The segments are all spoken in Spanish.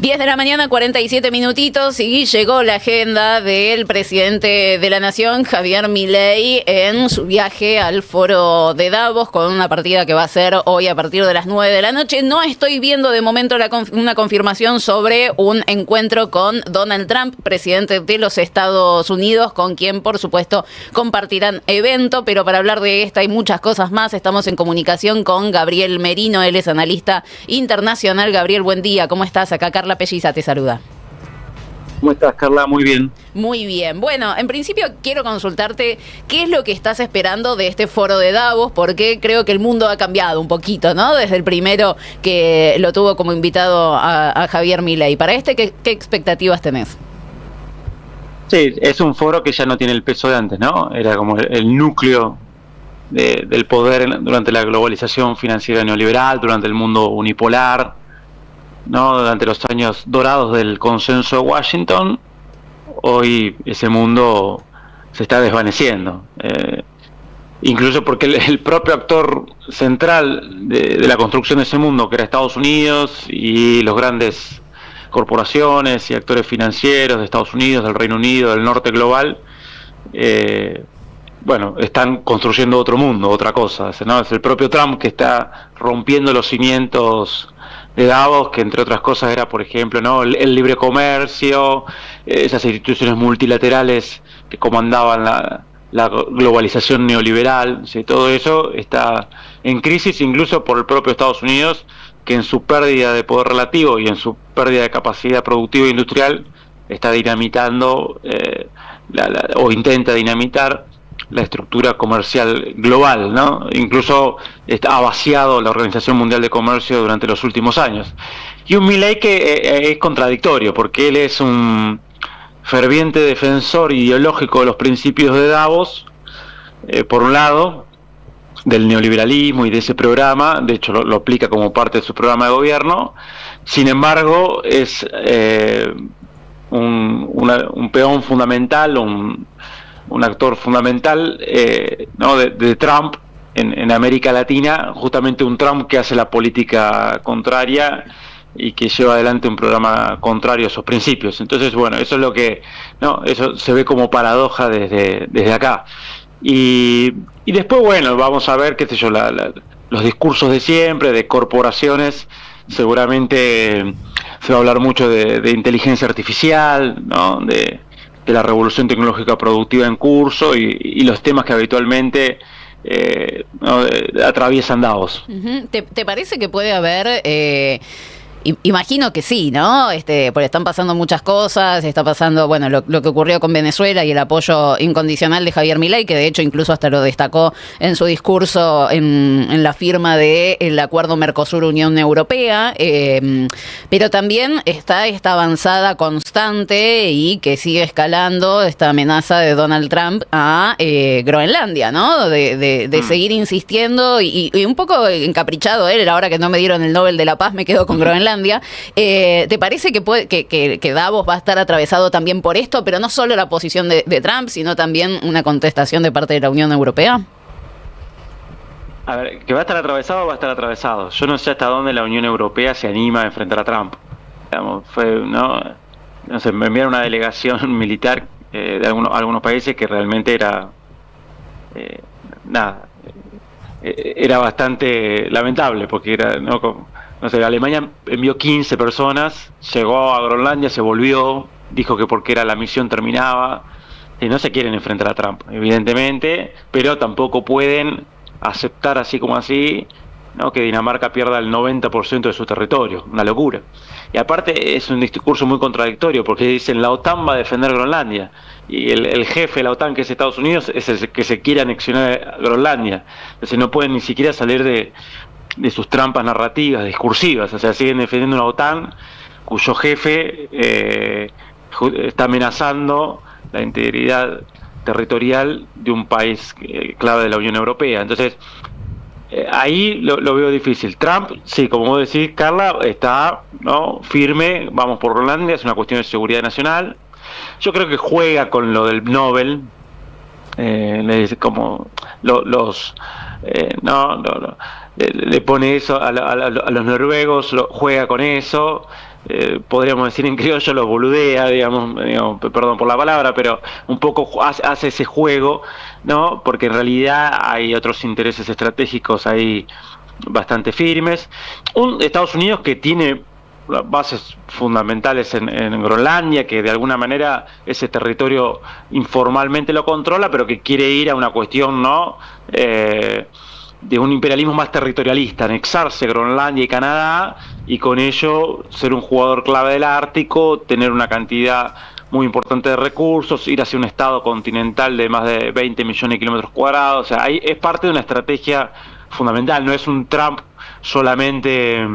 10 de la mañana, 47 minutitos, y llegó la agenda del presidente de la Nación, Javier Milei, en su viaje al foro de Davos, con una partida que va a ser hoy a partir de las 9 de la noche. No estoy viendo de momento una confirmación sobre un encuentro con Donald Trump, presidente de los Estados Unidos, con quien, por supuesto, compartirán evento, pero para hablar de esta y muchas cosas más, estamos en comunicación con Gabriel Merino. Él es analista internacional. Gabriel, buen día, ¿cómo estás? Acá Carla Pelliza te saluda. ¿Cómo estás, Carla? Muy bien. Muy bien. Bueno, en principio quiero consultarte qué es lo que estás esperando de este foro de Davos, porque creo que el mundo ha cambiado un poquito, ¿no? Desde el primero que lo tuvo como invitado a Javier Milei. Para este, ¿qué expectativas tenés? Sí, es un foro que ya no tiene el peso de antes, ¿no? Era como el núcleo del poder durante la globalización financiera neoliberal, durante el mundo unipolar, ¿no? Durante los años dorados del consenso de Washington. Hoy ese mundo se está desvaneciendo, incluso porque el propio actor central de la construcción de ese mundo, que era Estados Unidos y los grandes corporaciones y actores financieros de Estados Unidos, del Reino Unido, del norte global, bueno, están construyendo otro mundo, otra cosa, ¿no? Es el propio Trump que está rompiendo los cimientos de Davos, que entre otras cosas era, por ejemplo, ¿no? el libre comercio, esas instituciones multilaterales que comandaban la globalización neoliberal. ¿Sí? Todo eso está en crisis, incluso por el propio Estados Unidos, que en su pérdida de poder relativo y en su pérdida de capacidad productiva e industrial está dinamitando o intenta dinamitar la estructura comercial global, ¿no? Incluso ha vaciado la Organización Mundial de Comercio durante los últimos años. Y un Milei que es contradictorio, porque él es un ferviente defensor ideológico de los principios de Davos, por un lado, del neoliberalismo y de ese programa. De hecho lo aplica como parte de su programa de gobierno. Sin embargo, es un peón fundamental, un actor fundamental, ¿no? de Trump en América Latina, justamente un Trump que hace la política contraria y que lleva adelante un programa contrario a esos principios. Entonces, bueno, eso es lo que, ¿no? Eso se ve como paradoja desde acá. Y después, bueno, vamos a ver, qué sé yo, los discursos de siempre, de corporaciones. Seguramente se va a hablar mucho de inteligencia artificial, ¿no? De la revolución tecnológica productiva en curso y los temas que habitualmente ¿no? atraviesan Davos. Uh-huh. ¿Te parece que puede haber... Imagino que sí, ¿no? Porque están pasando muchas cosas, está pasando, bueno, lo que ocurrió con Venezuela y el apoyo incondicional de Javier Milei, que de hecho incluso hasta lo destacó en su discurso en la firma del acuerdo Mercosur-Unión Europea, pero también está esta avanzada constante y que sigue escalando esta amenaza de Donald Trump a Groenlandia, ¿no? De seguir insistiendo y un poco encaprichado él, ahora que no me dieron el Nobel de la Paz, me quedo con Groenlandia. ¿Te parece que Davos va a estar atravesado también por esto, pero no solo la posición de Trump, sino también una contestación de parte de la Unión Europea? A ver, que va a estar atravesado, va a estar atravesado. Yo no sé hasta dónde la Unión Europea se anima a enfrentar a Trump. Digamos, no sé, me enviaron una delegación militar de algunos países que realmente era era bastante lamentable, porque era, no sé, Alemania envió 15 personas, llegó a Groenlandia, se volvió, dijo que porque la misión terminaba, y no se quieren enfrentar a Trump, evidentemente, pero tampoco pueden aceptar así como así, ¿no? Que Dinamarca pierda el 90% de su territorio, una locura. Y aparte es un discurso muy contradictorio, porque dicen la OTAN va a defender Groenlandia, y el jefe de la OTAN, que es Estados Unidos, es el que se quiere anexionar a Groenlandia. Entonces no pueden ni siquiera salir de sus trampas narrativas, discursivas. O sea, siguen defendiendo una OTAN cuyo jefe está amenazando la integridad territorial de un país clave de la Unión Europea. Entonces, ahí lo veo difícil. Trump, sí, como vos decís, Carla, está, ¿no? firme, vamos por Groenlandia, es una cuestión de seguridad nacional. Yo creo que juega con lo del Nobel, le dice como le pone eso a los noruegos, juega con eso, podríamos decir en criollo, los boludea, digamos, perdón por la palabra, pero un poco hace ese juego, ¿no? Porque en realidad hay otros intereses estratégicos ahí bastante firmes. Estados Unidos que tiene bases fundamentales en Groenlandia, que de alguna manera ese territorio informalmente lo controla, pero que quiere ir a una cuestión, ¿no? De un imperialismo más territorialista, anexarse Groenlandia y Canadá, y con ello ser un jugador clave del Ártico, tener una cantidad muy importante de recursos, ir hacia un estado continental de más de 20 millones de kilómetros cuadrados. O sea, ahí es parte de una estrategia fundamental, no es un Trump solamente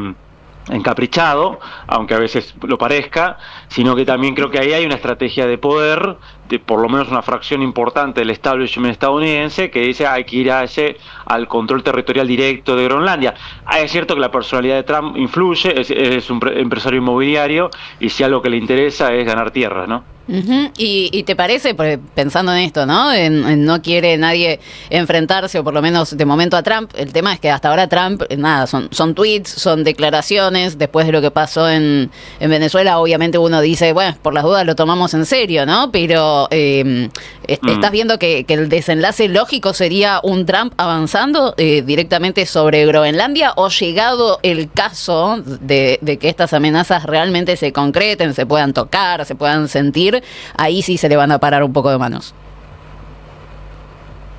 encaprichado, aunque a veces lo parezca, sino que también creo que ahí hay una estrategia de poder de por lo menos una fracción importante del establishment estadounidense que dice hay que ir al control territorial directo de Groenlandia. Es cierto que la personalidad de Trump influye, es un empresario inmobiliario y si algo que le interesa es ganar tierras, ¿no? Uh-huh. ¿Y te parece, pensando en esto, ¿no? En no quiere nadie enfrentarse, o por lo menos de momento a Trump? El tema es que hasta ahora Trump, nada, son tweets, son declaraciones. Después de lo que pasó en Venezuela, obviamente uno dice, bueno, por las dudas lo tomamos en serio, ¿no? Pero estás viendo que el desenlace lógico sería un Trump avanzando directamente sobre Groenlandia, o llegado el caso de que estas amenazas realmente se concreten, se puedan tocar, se puedan sentir, ahí sí se le van a parar un poco de manos.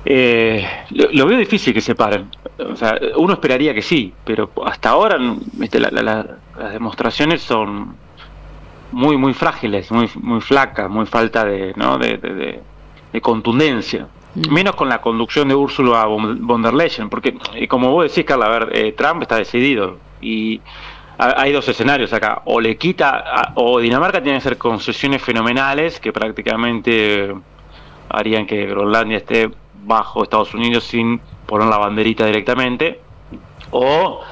Lo veo difícil que se paren. O sea, uno esperaría que sí, pero hasta ahora las demostraciones son muy frágiles, muy flacas, muy falta de contundencia. Menos con la conducción de Ursula von der Leyen, porque como vos decís, Carla, a ver, Trump está decidido y hay dos escenarios acá: o le quita, o Dinamarca tiene que hacer concesiones fenomenales que prácticamente harían que Groenlandia esté bajo Estados Unidos sin poner la banderita directamente, o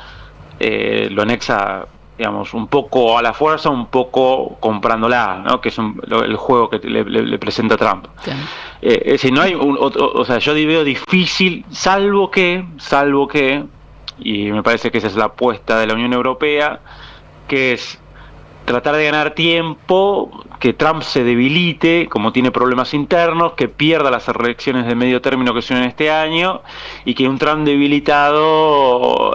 lo anexa, digamos, un poco a la fuerza, un poco comprándola, ¿no? Que es el juego que le presenta Trump. Claro. Es decir, no hay o sea, yo veo difícil, salvo que, y me parece que esa es la apuesta de la Unión Europea, que es tratar de ganar tiempo, que Trump se debilite, como tiene problemas internos, que pierda las elecciones de medio término que son en este año, y que un Trump debilitado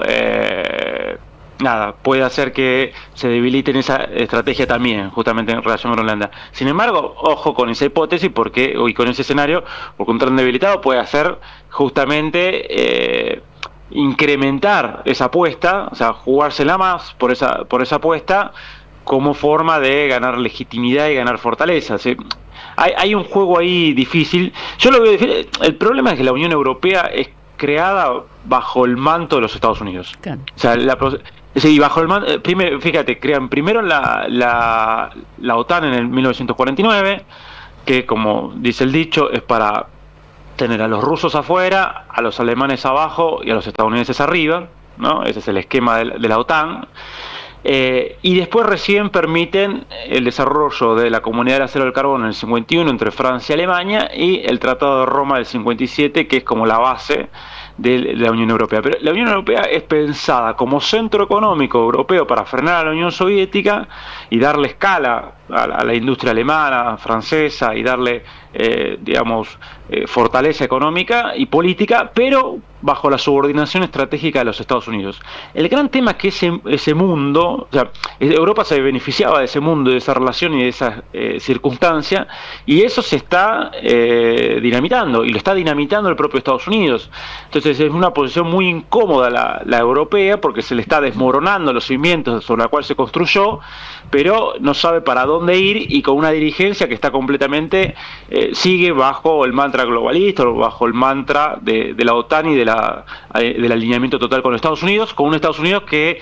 puede hacer que se debilite en esa estrategia también, justamente en relación a Groenlandia. Sin embargo, ojo con esa hipótesis y con ese escenario, porque un Trump debilitado puede hacer justamente incrementar esa apuesta, o sea, jugársela más por esa apuesta como forma de ganar legitimidad y ganar fortaleza. ¿Sí? Hay un juego ahí difícil. Yo lo veo difícil. El problema es que la Unión Europea es creada bajo el manto de los Estados Unidos. Claro. O sea, bajo el manto, fíjate, crean primero la OTAN en el 1949, que como dice el dicho, es para tener a los rusos afuera, a los alemanes abajo y a los estadounidenses arriba, ¿no? Ese es el esquema de la OTAN. Y después recién permiten el desarrollo de la Comunidad del Acero y del Carbón en el 51 entre Francia y Alemania, y el Tratado de Roma del 57, que es como la base de la Unión Europea. Pero la Unión Europea es pensada como centro económico europeo para frenar a la Unión Soviética y darle escala a la industria alemana, francesa, y darle, fortaleza económica y política, pero bajo la subordinación estratégica de los Estados Unidos. El gran tema es que ese mundo, o sea, Europa se beneficiaba de ese mundo, de esa relación y de esa circunstancia, y eso se está dinamitando, y lo está dinamitando el propio Estados Unidos. Entonces es una posición muy incómoda la europea, porque se le está desmoronando los cimientos sobre la cual se construyó, pero no sabe para dónde ir, y con una dirigencia que está completamente, sigue bajo el mantra globalista, o bajo el mantra de la OTAN y del alineamiento total con Estados Unidos, con un Estados Unidos que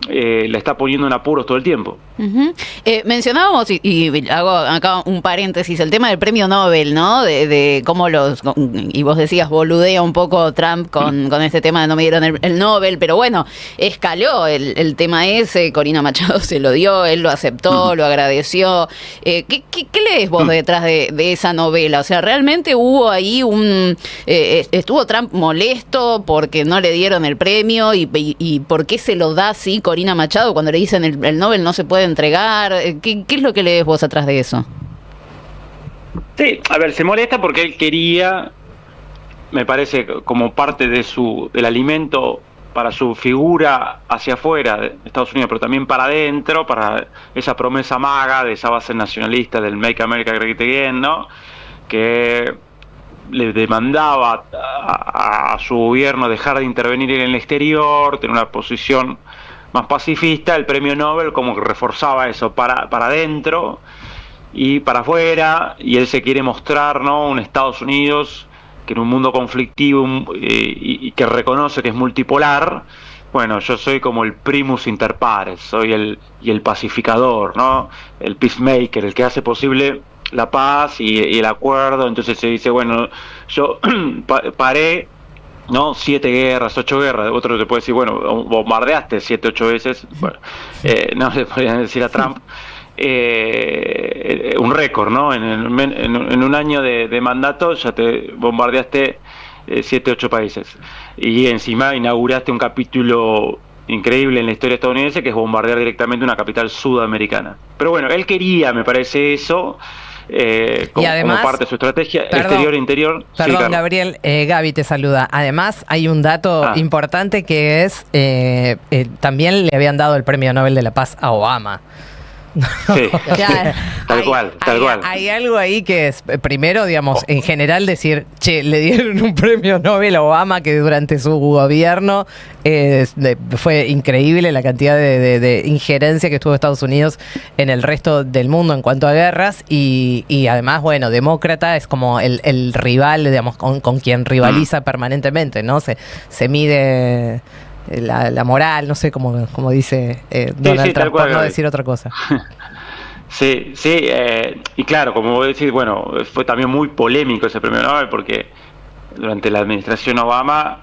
la está poniendo en apuros todo el tiempo. Uh-huh. Mencionábamos, y hago acá un paréntesis, el tema del premio Nobel, ¿no? De cómo y vos decías, boludea un poco Trump con este tema de no me dieron el Nobel, pero bueno, escaló el tema ese. Corina Machado se lo dio, él lo aceptó, lo agradeció. ¿Qué lees vos detrás de esa novela? O sea, ¿realmente hubo ahí estuvo Trump molesto porque no le dieron el premio, y por qué se lo da así Corina Machado cuando le dicen el Nobel no se puede entregar? ¿Qué es lo que lees vos atrás de eso? Sí, a ver, se molesta porque él quería, me parece, como parte del alimento para su figura hacia afuera de Estados Unidos, pero también para adentro, para esa promesa maga de esa base nacionalista del Make America Great Again, ¿no? Que le demandaba a su gobierno dejar de intervenir en el exterior, tener una posición más pacifista. El premio Nobel como que reforzaba eso para adentro y para afuera, y él se quiere mostrar, ¿no?, un Estados Unidos que en un mundo conflictivo y que reconoce que es multipolar. Bueno, yo soy como el primus inter pares, soy el pacificador, ¿no?, el peacemaker, el que hace posible la paz y el acuerdo. Entonces se dice, bueno, yo paré, ¿no?, 7 guerras, 8 guerras. Otro te puede decir, bueno, bombardeaste 7, 8 veces. Bueno, no le podrían decir a Trump. Un récord, ¿no? En un año de mandato ya te bombardeaste 7, 8 países. Y encima inauguraste un capítulo increíble en la historia estadounidense, que es bombardear directamente una capital sudamericana. Pero bueno, él quería, me parece, eso como, además, como parte de su estrategia exterior-interior. Perdón, sí, claro. Gabriel, Gaby te saluda. Además, hay un dato importante que es, también le habían dado el Premio Nobel de la Paz a Obama. Sí, claro. tal cual. Hay algo ahí que es, primero, digamos, en general decir, che, le dieron un premio Nobel a Obama, que durante su gobierno fue increíble la cantidad de injerencia que tuvo Estados Unidos en el resto del mundo en cuanto a guerras, y además, bueno, demócrata es como el rival, digamos, con quien rivaliza permanentemente, ¿no? Se mide la moral, no sé cómo dice Donald Trump, por no decir otra cosa. Sí, y claro, como vos decís, bueno, fue también muy polémico ese premio Nobel, porque durante la administración Obama,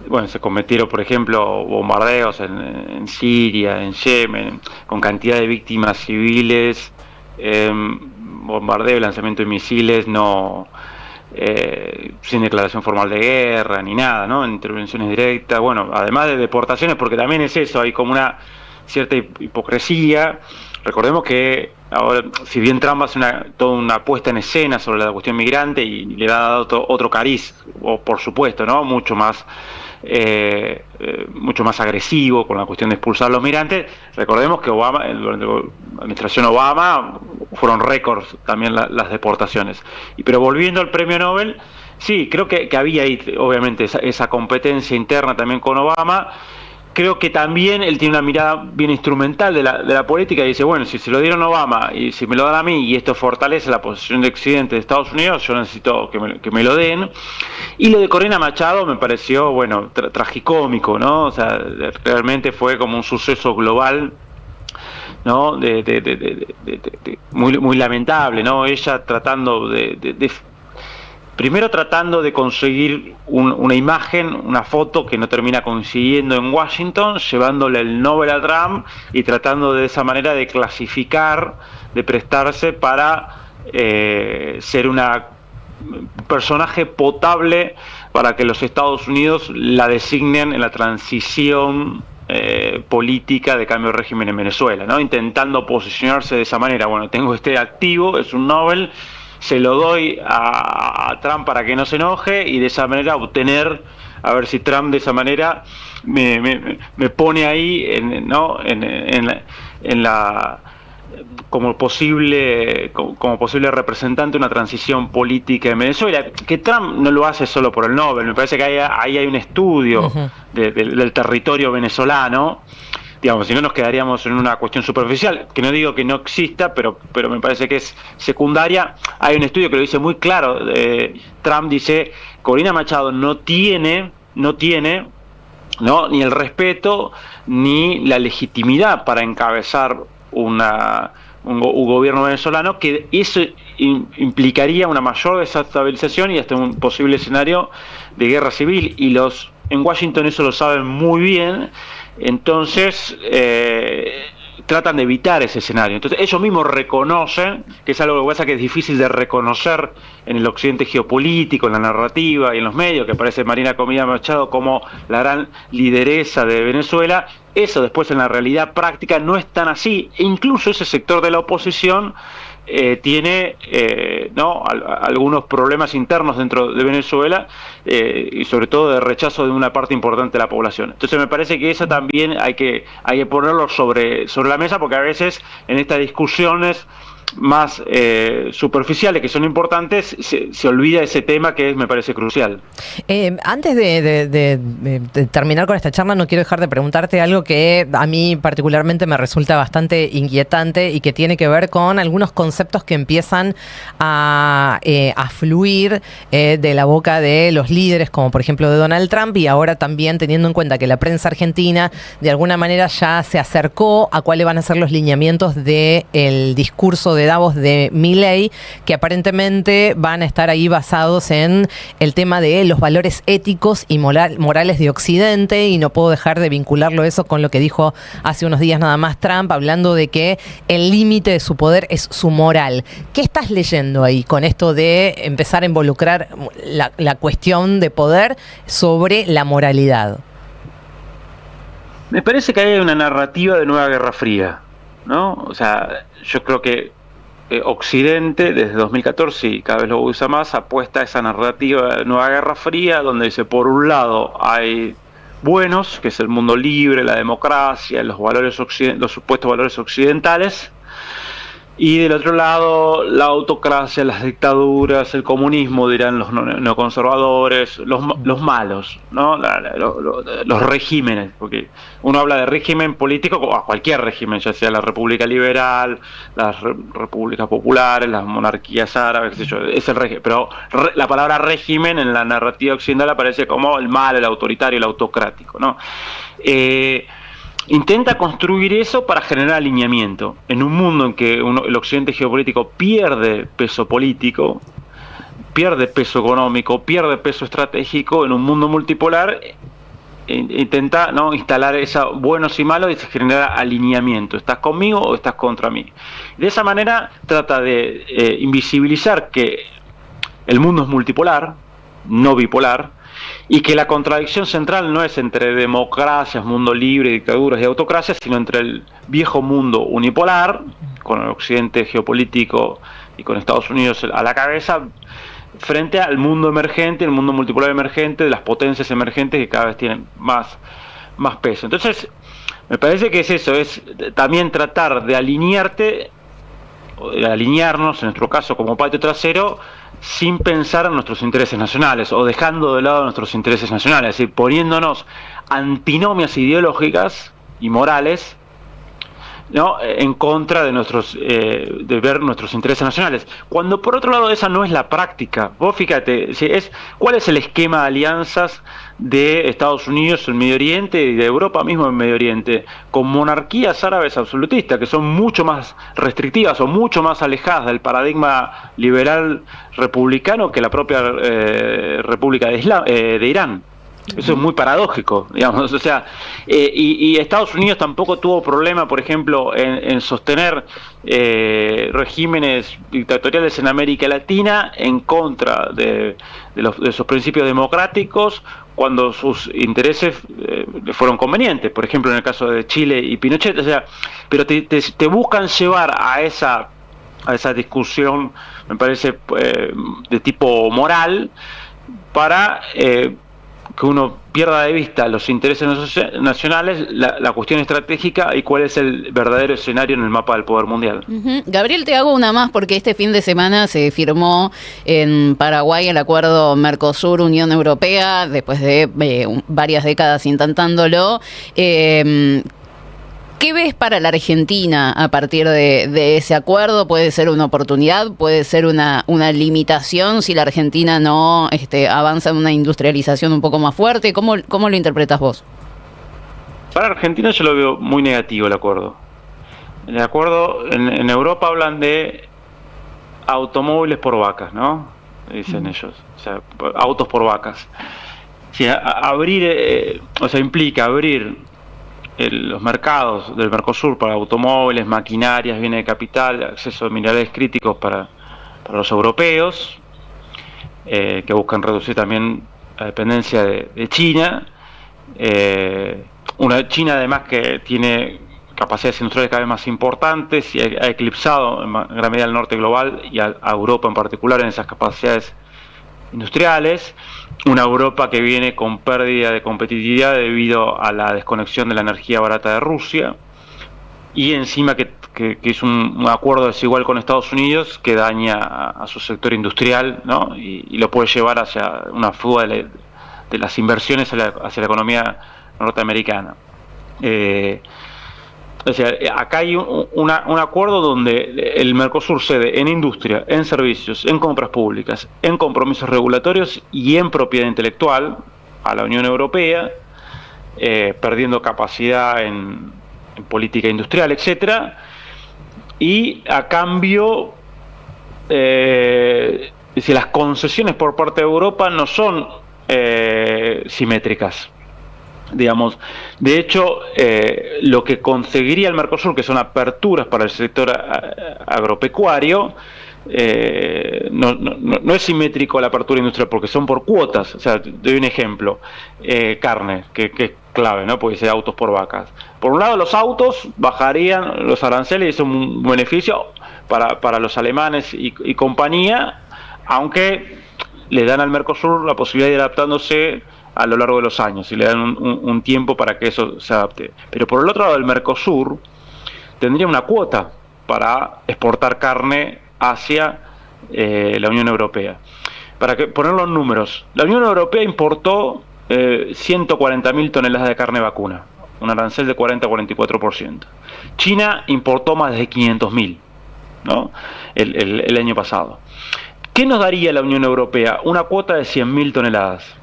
bueno, se cometieron, por ejemplo, bombardeos en Siria, en Yemen, con cantidad de víctimas civiles, bombardeo y lanzamiento de misiles, sin declaración formal de guerra ni nada, ¿no? Intervenciones directas, bueno, además de deportaciones, porque también es eso, hay como una cierta hipocresía. Recordemos que ahora, si bien Trump hace toda una puesta en escena sobre la cuestión migrante y le ha dado otro cariz, o por supuesto, ¿no?, mucho más agresivo con la cuestión de expulsar a los migrantes, recordemos que durante la administración Obama fueron récords también las deportaciones. Pero volviendo al premio Nobel, sí, creo que había ahí obviamente esa competencia interna también con Obama. Creo que también él tiene una mirada bien instrumental de la política y dice, bueno, si se lo dieron a Obama y si me lo dan a mí y esto fortalece la posición de Occidente de Estados Unidos, yo necesito que me lo den. Y lo de Corina Machado me pareció, bueno, tragicómico, ¿no? O sea, realmente fue como un suceso global, ¿no? Muy lamentable, ¿no? Ella tratando primero tratando de conseguir una imagen, una foto que no termina consiguiendo en Washington, llevándole el Nobel a Trump y tratando de esa manera de clasificar, de prestarse para ser una personaje potable para que los Estados Unidos la designen en la transición política de cambio de régimen en Venezuela, ¿no? Intentando posicionarse de esa manera. Bueno, tengo este activo, es un Nobel, se lo doy a Trump para que no se enoje y de esa manera obtener, a ver si Trump de esa manera me pone ahí como posible representante de una transición política en Venezuela, que Trump no lo hace solo por el Nobel. Me parece que ahí hay un estudio del territorio venezolano. Digamos, si no nos quedaríamos en una cuestión superficial, que no digo que no exista, pero me parece que es secundaria. Hay un estudio que lo dice muy claro. Trump dice, Corina Machado no tiene, ¿no?, ni el respeto ni la legitimidad para encabezar un gobierno venezolano, que eso implicaría una mayor desestabilización y hasta un posible escenario de guerra civil. Y en Washington eso lo saben muy bien. Entonces, tratan de evitar ese escenario. Entonces ellos mismos reconocen, que es algo que pasa que es difícil de reconocer en el occidente geopolítico, en la narrativa y en los medios, que aparece Marina Comida Machado como la gran lideresa de Venezuela. Eso después en la realidad práctica no es tan así, e incluso ese sector de la oposición tiene algunos problemas internos dentro de Venezuela, y sobre todo de rechazo de una parte importante de la población. Entonces me parece que eso también hay que ponerlo sobre la mesa, porque a veces en estas discusiones más superficiales, que son importantes, se olvida ese tema que me parece crucial. Antes de terminar con esta charla, no quiero dejar de preguntarte algo que a mí particularmente me resulta bastante inquietante y que tiene que ver con algunos conceptos que empiezan a fluir de la boca de los líderes, como por ejemplo de Donald Trump, y ahora también teniendo en cuenta que la prensa argentina de alguna manera ya se acercó a cuáles van a ser los lineamientos del discurso de Davos de Milei, que aparentemente van a estar ahí basados en el tema de los valores éticos y morales de Occidente, y no puedo dejar de vincularlo eso con lo que dijo hace unos días nada más Trump, hablando de que el límite de su poder es su moral. ¿Qué estás leyendo ahí con esto de empezar a involucrar la cuestión de poder sobre la moralidad? Me parece que hay una narrativa de nueva Guerra Fría, ¿no? O sea, yo creo que Occidente, desde 2014, y cada vez lo usa más, apuesta a esa narrativa de nueva Guerra Fría, donde dice, por un lado hay buenos, que es el mundo libre, la democracia, los supuestos valores occidentales, y del otro lado la autocracia, las dictaduras, el comunismo, dirán los neoconservadores, los malos, ¿no? Los regímenes, porque uno habla de régimen político a cualquier régimen, ya sea la República Liberal, las repúblicas populares, las monarquías árabes, qué sé yo, es el régimen, pero la palabra régimen en la narrativa occidental aparece como el mal, el autoritario, el autocrático, ¿no? Intenta construir eso para generar alineamiento. En un mundo en que el occidente geopolítico pierde peso político, pierde peso económico, pierde peso estratégico, en un mundo multipolar, intenta, ¿no?, instalar esos buenos y malos y se genera alineamiento. ¿Estás conmigo o estás contra mí? De esa manera trata de invisibilizar que el mundo es multipolar, no bipolar, y que la contradicción central no es entre democracias, mundo libre, dictaduras y autocracias, sino entre el viejo mundo unipolar, con el occidente geopolítico y con Estados Unidos a la cabeza, frente al mundo emergente, el mundo multipolar emergente, de las potencias emergentes que cada vez tienen más peso. Entonces, me parece que es eso, es también tratar de alinearnos, en nuestro caso como patio trasero, sin pensar en nuestros intereses nacionales o dejando de lado nuestros intereses nacionales, es decir, poniéndonos antinomias ideológicas y morales, ¿no?, en contra de de ver nuestros intereses nacionales, cuando por otro lado esa no es la práctica. Vos fíjate, ¿cuál es el esquema de alianzas de Estados Unidos en Medio Oriente y de Europa mismo en Medio Oriente, con monarquías árabes absolutistas que son mucho más restrictivas o mucho más alejadas del paradigma liberal republicano que la propia República de Irán? Eso es muy paradójico, digamos. O sea, y Estados Unidos tampoco tuvo problema, por ejemplo, en sostener regímenes dictatoriales en América Latina en contra de esos principios democráticos cuando sus intereses fueron convenientes. Por ejemplo, en el caso de Chile y Pinochet. O sea, pero te buscan llevar a esa discusión, me parece, de tipo moral, para que uno pierda de vista los intereses nacionales, la cuestión estratégica y cuál es el verdadero escenario en el mapa del poder mundial. Uh-huh. Gabriel, te hago una más porque este fin de semana se firmó en Paraguay el acuerdo Mercosur-Unión Europea, después de varias décadas intentándolo. ¿Qué ves para la Argentina a partir de ese acuerdo? ¿Puede ser una oportunidad? ¿Puede ser una limitación si la Argentina no avanza en una industrialización un poco más fuerte? ¿Cómo lo interpretas vos? Para Argentina yo lo veo muy negativo el acuerdo. El acuerdo, en Europa hablan de automóviles por vacas, ¿no? Dicen ellos. O sea, autos por vacas. O sea, implica abrir los mercados del Mercosur para automóviles, maquinarias, bienes de capital, acceso a minerales críticos para los europeos, que buscan reducir también la dependencia de China. Una China además que tiene capacidades industriales cada vez más importantes y ha eclipsado en gran medida al norte global y a Europa en particular en esas capacidades industriales. Una Europa que viene con pérdida de competitividad debido a la desconexión de la energía barata de Rusia, y encima que es un acuerdo desigual con Estados Unidos que daña a su sector industrial, ¿no? y lo puede llevar hacia una fuga de las inversiones hacia la economía norteamericana. O sea, acá hay un acuerdo donde el Mercosur cede en industria, en servicios, en compras públicas, en compromisos regulatorios y en propiedad intelectual a la Unión Europea, perdiendo capacidad en política industrial, etcétera. Y a cambio, si las concesiones por parte de Europa no son simétricas. Digamos, de hecho, lo que conseguiría el Mercosur, que son aperturas para el sector agropecuario, no es simétrico la apertura industrial porque son por cuotas. O sea, doy un ejemplo: carne, que es clave, ¿no? Porque dice autos por vacas. Por un lado, los autos bajarían los aranceles y es un beneficio para los alemanes y compañía, aunque le dan al Mercosur la posibilidad de ir adaptándose a lo largo de los años y le dan un tiempo para que eso se adapte. Pero por el otro lado, el Mercosur tendría una cuota para exportar carne hacia la Unión Europea. Para ponerlo en números, la Unión Europea importó 140.000 toneladas de carne vacuna, un arancel de 40-44%. China importó más de 500.000, ¿no? el año pasado. ¿Qué nos daría la Unión Europea? Una cuota de 100.000 toneladas.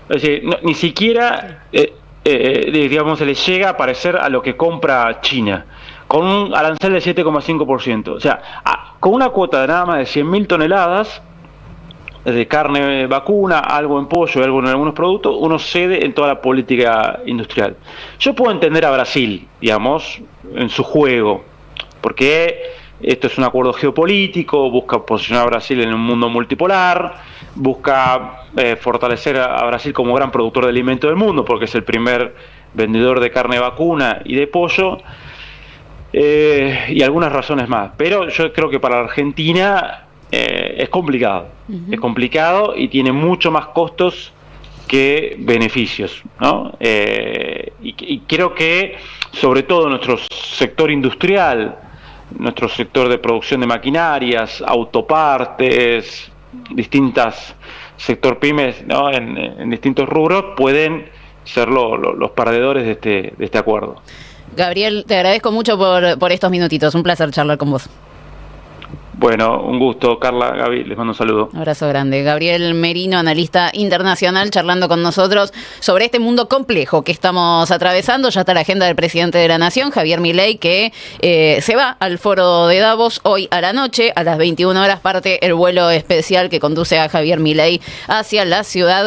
Es decir, ni siquiera digamos, se le llega a parecer a lo que compra China, con un arancel de 7,5%. O sea, con una cuota de nada más de 100.000 toneladas de carne vacuna, algo en pollo, algo en algunos productos, uno cede en toda la política industrial. Yo puedo entender a Brasil, digamos, en su juego, porque esto es un acuerdo geopolítico, busca posicionar a Brasil en un mundo multipolar, busca fortalecer a Brasil como gran productor de alimentos del mundo, porque es el primer vendedor de carne vacuna y de pollo, y algunas razones más. Pero yo creo que para la Argentina es complicado. Es complicado y tiene mucho más costos que beneficios, ¿no? Y creo que, sobre todo, nuestro sector industrial, nuestro sector de producción de maquinarias, autopartes, sector pymes, ¿no? en distintos rubros, pueden ser los perdedores de este acuerdo. Gabriel, te agradezco mucho por estos minutitos. Un placer charlar con vos. Bueno, un gusto, Carla, Gaby, les mando un saludo. Un abrazo grande. Gabriel Merino, analista internacional, charlando con nosotros sobre este mundo complejo que estamos atravesando. Ya está la agenda del presidente de la Nación, Javier Milei, que se va al foro de Davos hoy a la noche. A las 21 horas parte el vuelo especial que conduce a Javier Milei hacia la ciudad